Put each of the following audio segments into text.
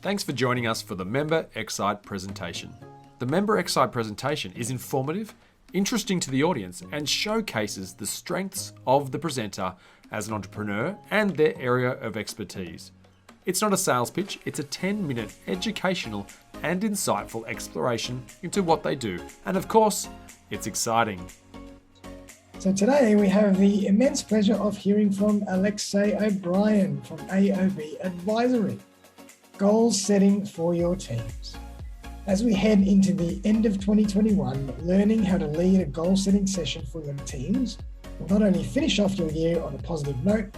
Thanks for joining us for the Member xCite presentation. The Member xCite presentation is informative, interesting to the audience, and showcases the strengths of the presenter as an entrepreneur and their area of expertise. It's not a sales pitch, it's a 10-minute educational and insightful exploration into what they do. And of course, it's exciting. So today we have the immense pleasure of hearing from Alexie O'Brien from AOB Advisory. Goal setting for your teams. As we head into the end of 2021, learning how to lead a goal setting session for your teams will not only finish off your year on a positive note,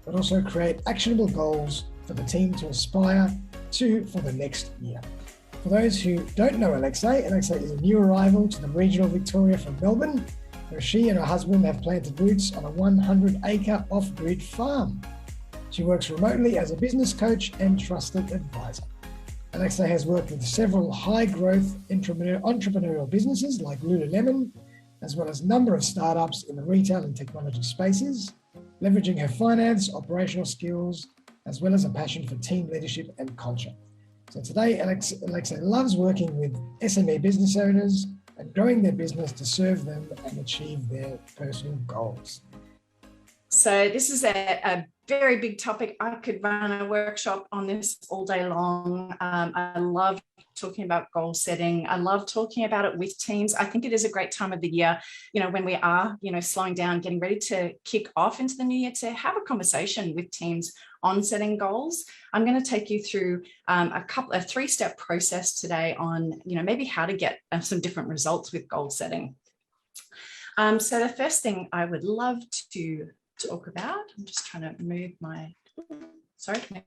but also create actionable goals for the team to aspire to for the next year. For those who don't know Alexie is a new arrival to the regional Victoria from Melbourne, where she and her husband have planted roots on a 100-acre off-grid farm. She works remotely as a business coach and trusted advisor. Alexie has worked with several high-growth entrepreneurial businesses like Lululemon, as well as a number of startups in the retail and technology spaces, leveraging her finance, operational skills, as well as a passion for team leadership and culture. So today, Alexie loves working with SME business owners and growing their business to serve them and achieve their personal goals. So this is a very big topic. I could run a workshop on this all day long. I love talking about goal setting. I love talking about it with teams. I think it is a great time of the year, when we are, slowing down, getting ready to kick off into the new year, to have a conversation with teams on setting goals. I'm going to take you through a three-step process today on, maybe how to get some different results with goal setting. So the first thing I would love to talk about, I'm just trying to move my, next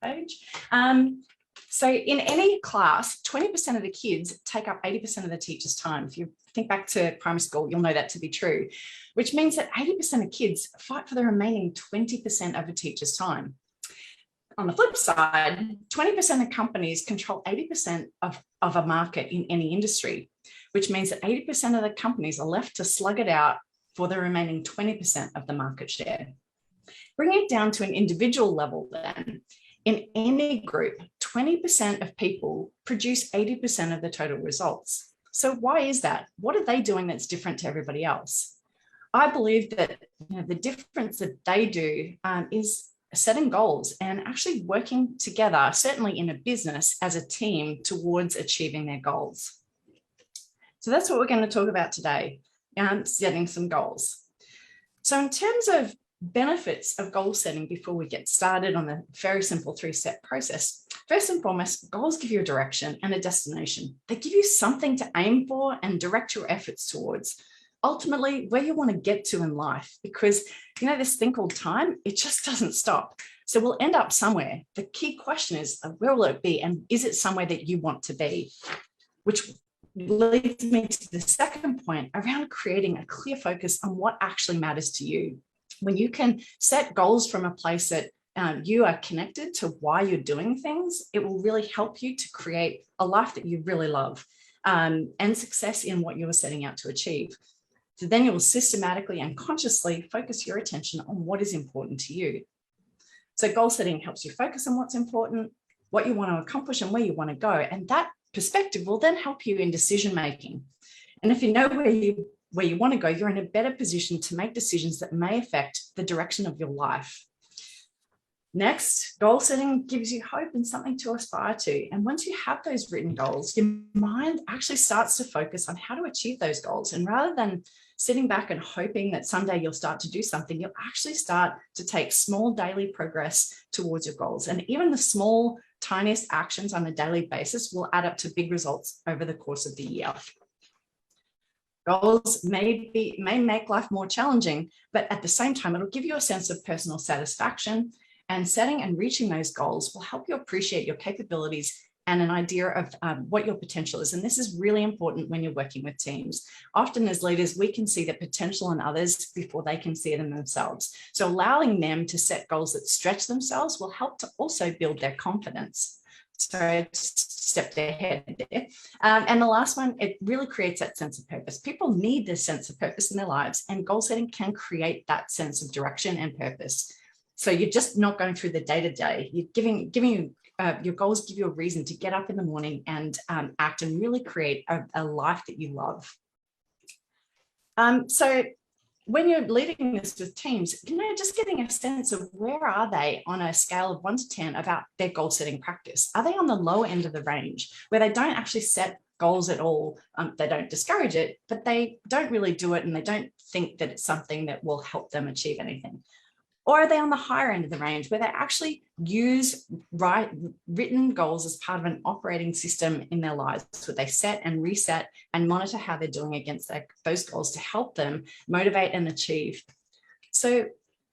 page. So in any class, 20% of the kids take up 80% of the teacher's time. If you think back to primary school, you'll know that to be true, which means that 80% of kids fight for the remaining 20% of a teacher's time. On the flip side, 20% of companies control 80% of a market in any industry, which means that 80% of the companies are left to slug it out for the remaining 20% of the market share. Bringing it down to an individual level then, in any group, 20% of people produce 80% of the total results. So why is that? What are they doing that's different to everybody else? I believe that the difference that they do is setting goals and actually working together, certainly in a business, as a team towards achieving their goals. So that's what we're going to talk about today. Setting some goals. So in terms of benefits of goal setting, before we get started on the very simple three-step process, first and foremost, goals give you a direction and a destination. They give you something to aim for and direct your efforts towards, ultimately where you want to get to in life, because this thing called time, it just doesn't stop. So we'll end up somewhere. The key question is, where will it be, and is it somewhere that you want to be? Which leads me to the second point around creating a clear focus on what actually matters to you. When you can set goals from a place that you are connected to why you're doing things, it will really help you to create a life that you really love and success in what you are setting out to achieve. So then you will systematically and consciously focus your attention on what is important to you. So goal setting helps you focus on what's important, what you want to accomplish, and where you want to go. And that perspective will then help you in decision making. And if you know where you want to go, you're in a better position to make decisions that may affect the direction of your life. Next, goal setting gives you hope and something to aspire to. And once you have those written goals, your mind actually starts to focus on how to achieve those goals. And rather than sitting back and hoping that someday you'll start to do something, you'll actually start to take small daily progress towards your goals. And even the small, tiniest actions on a daily basis will add up to big results over the course of the year. Goals may make life more challenging, but at the same time, it'll give you a sense of personal satisfaction, and setting and reaching those goals will help you appreciate your capabilities and an idea of what your potential is. And this is really important when you're working with teams. Often as leaders, we can see the potential in others before they can see it in themselves. So allowing them to set goals that stretch themselves will help to also build their confidence. So I stepped ahead there. And the last one, it really creates that sense of purpose. People need this sense of purpose in their lives, and goal setting can create that sense of direction and purpose. So you're just not going through the day-to-day. You're giving your goals give you a reason to get up in the morning and act and really create a life that you love. So when you're leading this with teams, just getting a sense of where are they on a scale of 1 to 10 about their goal setting practice. Are they on the lower end of the range where they don't actually set goals at all? They don't discourage it, but they don't really do it, and they don't think that it's something that will help them achieve anything. Or are they on the higher end of the range where they actually use written goals as part of an operating system in their lives, where they set and reset and monitor how they're doing against those goals to help them motivate and achieve? So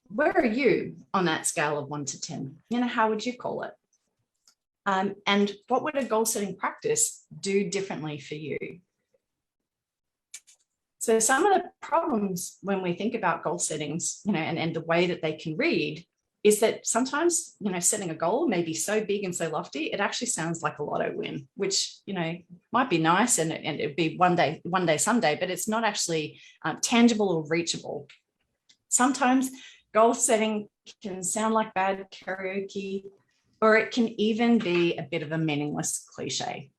where are you on that scale of 1 to 10? How would you call it? And what would a goal setting practice do differently for you? So some of the problems when we think about goal settings, and the way that they can read is that sometimes, setting a goal may be so big and so lofty, it actually sounds like a lotto win, which, might be nice and it'd be one day, someday, but it's not actually tangible or reachable. Sometimes goal setting can sound like bad karaoke, or it can even be a bit of a meaningless cliche.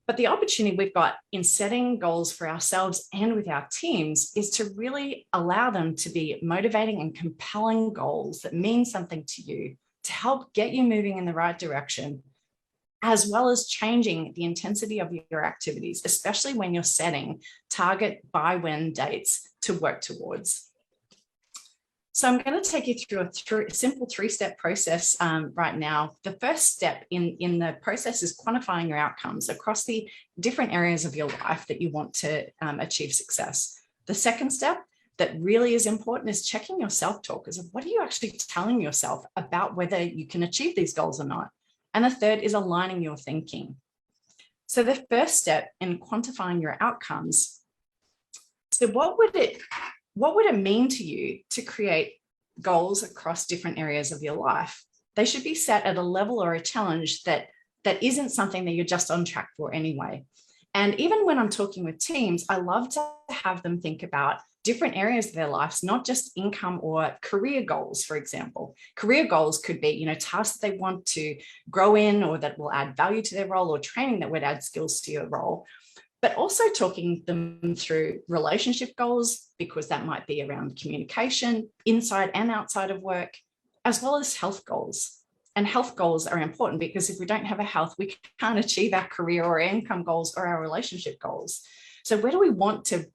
But the opportunity we've got in setting goals for ourselves and with our teams is to really allow them to be motivating and compelling goals that mean something to you, to help get you moving in the right direction, as well as changing the intensity of your activities, especially when you're setting target by when dates to work towards. So I'm going to take you through a simple 3-step process right now. The first step in the process is quantifying your outcomes across the different areas of your life that you want to achieve success. The second step that really is important is checking your self-talk. Is what are you actually telling yourself about whether you can achieve these goals or not? And the third is aligning your thinking. So the first step in quantifying your outcomes. So what would it mean to you to create goals across different areas of your life? They should be set at a level or a challenge that isn't something that you're just on track for anyway. And even when I'm talking with teams, I love to have them think about different areas of their lives, not just income or career goals, for example. Career goals could be, tasks that they want to grow in or that will add value to their role, or training that would add skills to your role. But also talking them through relationship goals, because that might be around communication, inside and outside of work, as well as health goals. And health goals are important because if we don't have a health, we can't achieve our career or income goals or our relationship goals. So where do we want to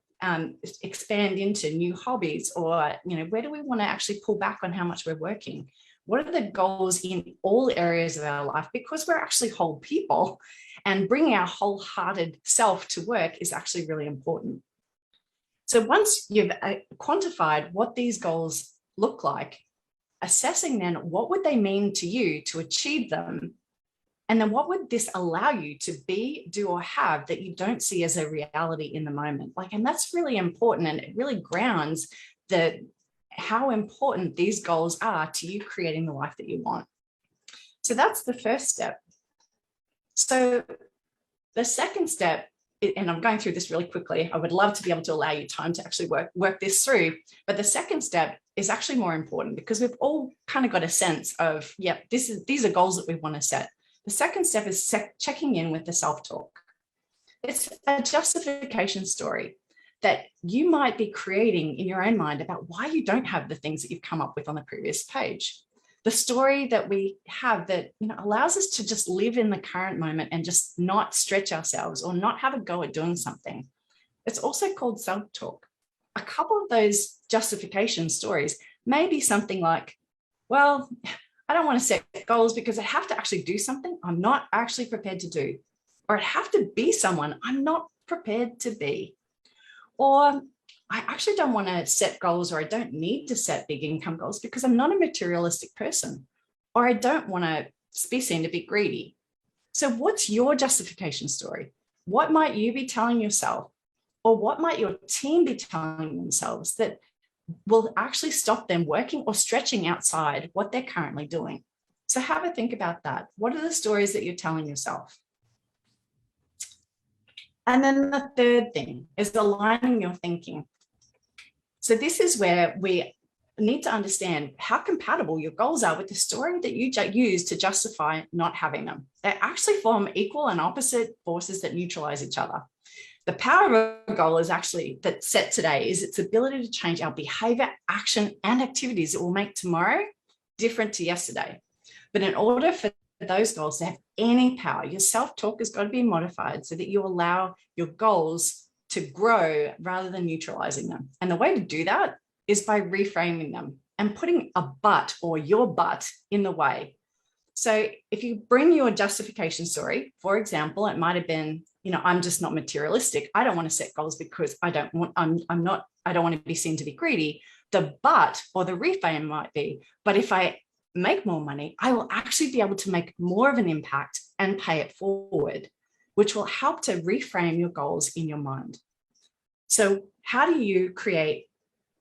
expand into new hobbies, or, where do we want to actually pull back on how much we're working? What are the goals in all areas of our life? Because we're actually whole people, and bringing our wholehearted self to work is actually really important. So once you've quantified what these goals look like, assessing then what would they mean to you to achieve them, and then what would this allow you to be, do, or have that you don't see as a reality in the moment? And that's really important, and it really grounds how important these goals are to you creating the life that you want. So that's the first step. So the second step, and I'm going through this really quickly, I would love to be able to allow you time to actually work this through, but the second step is actually more important, because we've all kind of got a sense of, these are goals that we want to set. The second step is checking in with the self-talk. It's a justification story that you might be creating in your own mind about why you don't have the things that you've come up with on the previous page. The story that we have that allows us to just live in the current moment and just not stretch ourselves or not have a go at doing something. It's also called self-talk. A couple of those justification stories may be something like, well, I don't want to set goals because I have to actually do something I'm not actually prepared to do, or I have to be someone I'm not prepared to be. Or I actually don't want to set goals, or I don't need to set big income goals because I'm not a materialistic person, or I don't want to be seen to be greedy. So what's your justification story? What might you be telling yourself, or what might your team be telling themselves that will actually stop them working or stretching outside what they're currently doing? So have a think about that. What are the stories that you're telling yourself? And then the third thing is aligning your thinking. So this is where we need to understand how compatible your goals are with the story that you use to justify not having them. They actually form equal and opposite forces that neutralize each other. The power of a goal is actually that's set today is its ability to change our behavior, action, and activities that will make tomorrow different to yesterday. But in order for those goals to have any power, your self-talk has got to be modified so that you allow your goals to grow rather than neutralizing them. And the way to do that is by reframing them and putting a but or your but in the way. So if you bring your justification story, for example, it might have been, I'm just not materialistic. I don't want to set goals because I don't want to be seen to be greedy. The but or the reframe might be, but if I make more money, I will actually be able to make more of an impact and pay it forward, which will help to reframe your goals in your mind. So how do you create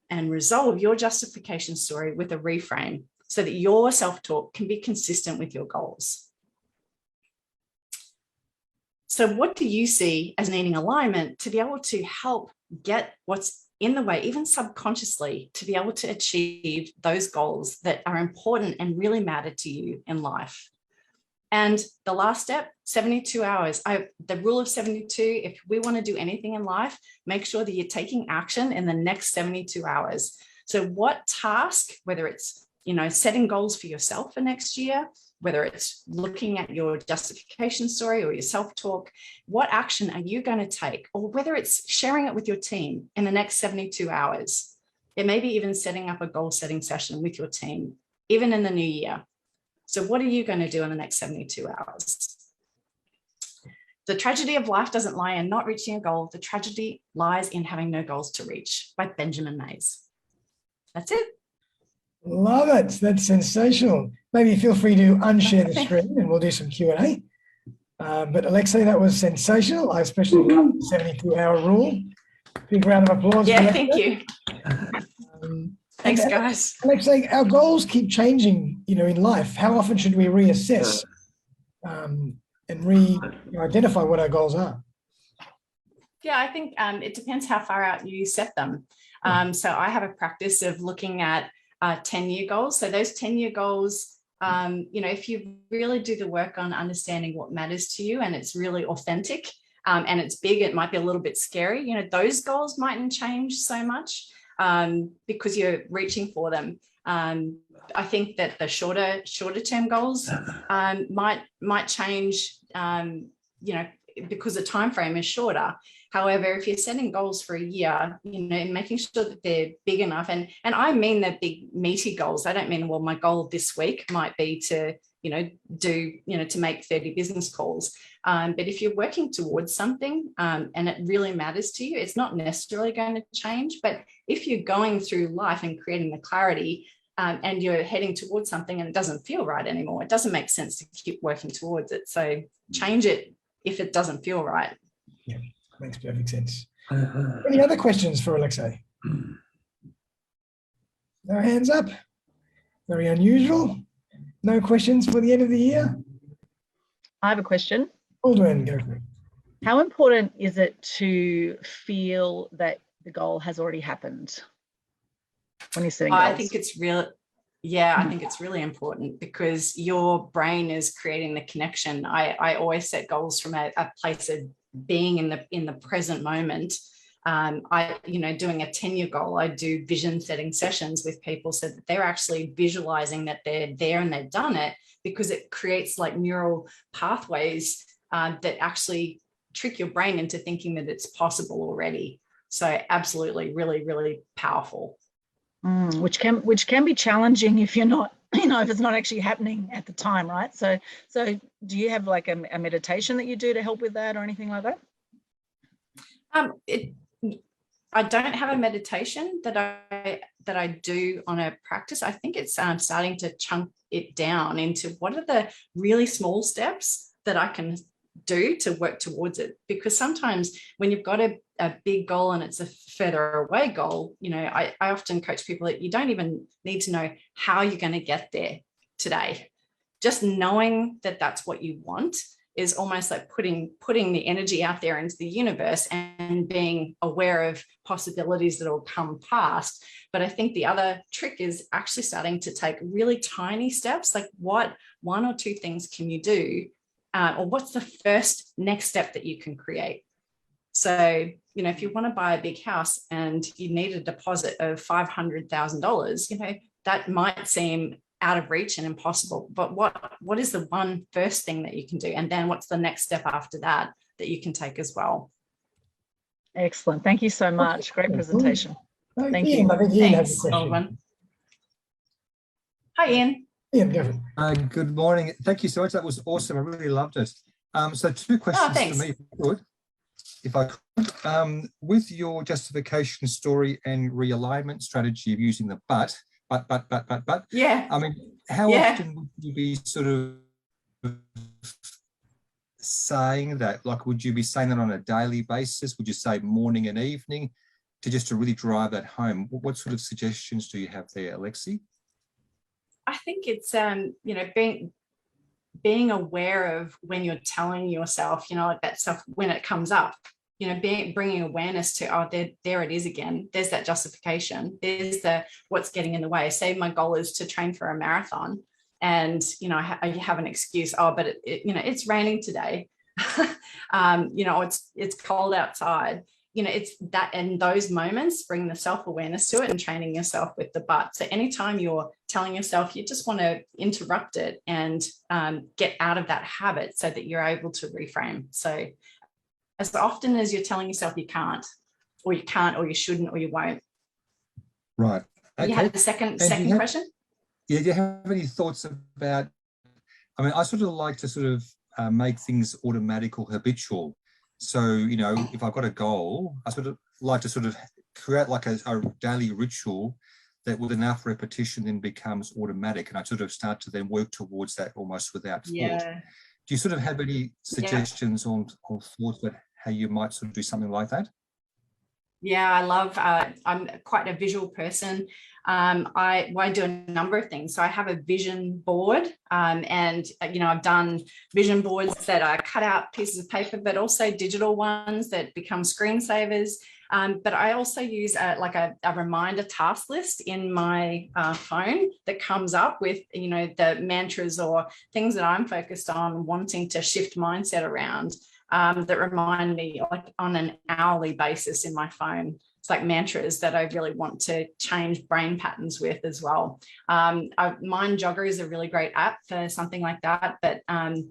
and resolve your justification story with a reframe so that your self-talk can be consistent with your goals? So what do you see as needing alignment to be able to help get what's in the way, even subconsciously, to be able to achieve those goals that are important and really matter to you in life? And the last step, 72 hours. The rule of 72, if we want to do anything in life, make sure that you're taking action in the next 72 hours. So what task, whether it's, setting goals for yourself for next year, whether it's looking at your justification story or your self-talk, what action are you going to take? Or whether it's sharing it with your team in the next 72 hours. It may be even setting up a goal setting session with your team, even in the new year. So what are you going to do in the next 72 hours? The tragedy of life doesn't lie in not reaching a goal. The tragedy lies in having no goals to reach, by Benjamin Mays. That's it. Love it. That's sensational. Maybe feel free to unshare the screen and we'll do some Q&A. But Alexie, that was sensational. I especially love the 72-hour rule. Big round of applause. Yeah, thank you. Thanks, and, guys. Alexie, our goals keep changing, in life. How often should we reassess and identify what our goals are? Yeah, I think it depends how far out you set them. So I have a practice of looking at 10-year goals. So those 10-year goals, if you really do the work on understanding what matters to you and it's really authentic and it's big, it might be a little bit scary. Those goals mightn't change so much because you're reaching for them. I think that the shorter term goals might change, because the time frame is shorter. However, if you're setting goals for a year, making sure that they're big enough, and I mean they're big, meaty goals. I don't mean, well, my goal this week might be to, to make 30 business calls. But if you're working towards something and it really matters to you, it's not necessarily going to change. But if you're going through life and creating the clarity and you're heading towards something and it doesn't feel right anymore, it doesn't make sense to keep working towards it. So change it if it doesn't feel right. Yeah, makes perfect sense. Any other questions for Alexie? No hands up. Very unusual. No questions for the end of the year? I have a question. Aldwin, go for it. How important is it to feel that the goal has already happened when you're setting goals? I think it's real. Yeah, I think it's really important because your brain is creating the connection. I always set goals from a place of being in the present moment. Doing a 10-year goal, I do vision setting sessions with people so that they're actually visualizing that they're there and they've done it, because it creates like neural pathways that actually trick your brain into thinking that it's possible already. So absolutely, really, really powerful. Which can be challenging if you're not, if it's not actually happening at the time, right? So do you have like a meditation that you do to help with that or anything like that? I don't have a meditation that I do on a practice. I think it's starting to chunk it down into what are the really small steps that I can do to work towards it. Because sometimes when you've got a big goal and it's a further away goal, I often coach people that you don't even need to know how you're going to get there today. Just knowing that that's what you want is almost like putting the energy out there into the universe and being aware of possibilities that will come past. But I think the other trick is actually starting to take really tiny steps, like what 1 or 2 things can you do, or what's the first next step that you can create. So, you know, if you want to buy a big house and you need a deposit of $500,000, you know, that might seem out of reach and impossible, but what is the one first thing that you can do? And then what's the next step after that you can take as well? Excellent. Thank you so much. Great presentation. Thank Ian, you. I think Ian has a Thanks, question. Baldwin. Hi, Ian. Ian, go for it. Good morning. Thank you so much. That was awesome. I really loved it. So 2 questions for me, if I could. With your justification story and realignment strategy of using the but, Yeah. I mean, how often would you be sort of saying that? Like, would you be saying that on a daily basis? Would you say morning and evening to really drive that home? What sort of suggestions do you have there, Alexie? I think it's, you know, being aware of when you're telling yourself, you know, like that stuff when it comes up, you know, bringing awareness to, oh, there it is again. There's that justification. There's what's getting in the way. Say my goal is to train for a marathon, and you know, I have an excuse. Oh, but you know, it's raining today. You know, it's cold outside. You know, it's that, and those moments bring the self-awareness to it and training yourself with the but. So anytime you're telling yourself, you just want to interrupt it and get out of that habit so that you're able to reframe. So as often as you're telling yourself you can't, or you shouldn't, or you won't. Right. Okay. You had the second question? Yeah, do you have any thoughts about, I mean, I sort of like to sort of make things automatic or habitual. So, you know, if I've got a goal, I sort of like to sort of create like a daily ritual that with enough repetition then becomes automatic. And I sort of start to then work towards that almost without thought. Yeah. Do you sort of have any suggestions on thoughts about how you might sort of do something like that? Yeah, I love, I'm quite a visual person. I do a number of things. So I have a vision board, and, you know, I've done vision boards that are cut out pieces of paper, but also digital ones that become screensavers. But I also use a reminder task list in my phone that comes up with, you know, the mantras or things that I'm focused on wanting to shift mindset around, that remind me, like, on an hourly basis in my phone. It's like mantras that I really want to change brain patterns with as well. Mind Jogger is a really great app for something like that, but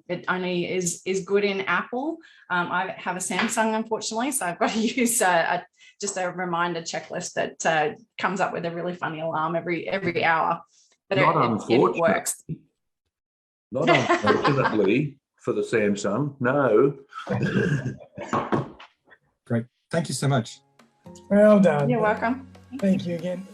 it only is good in Apple. I have a Samsung, unfortunately, so I've got to use just a reminder checklist that comes up with a really funny alarm every hour. But it works. Not unfortunately for the Samsung, no. Great. Thank you so much. Well done. You're welcome. Thank you again.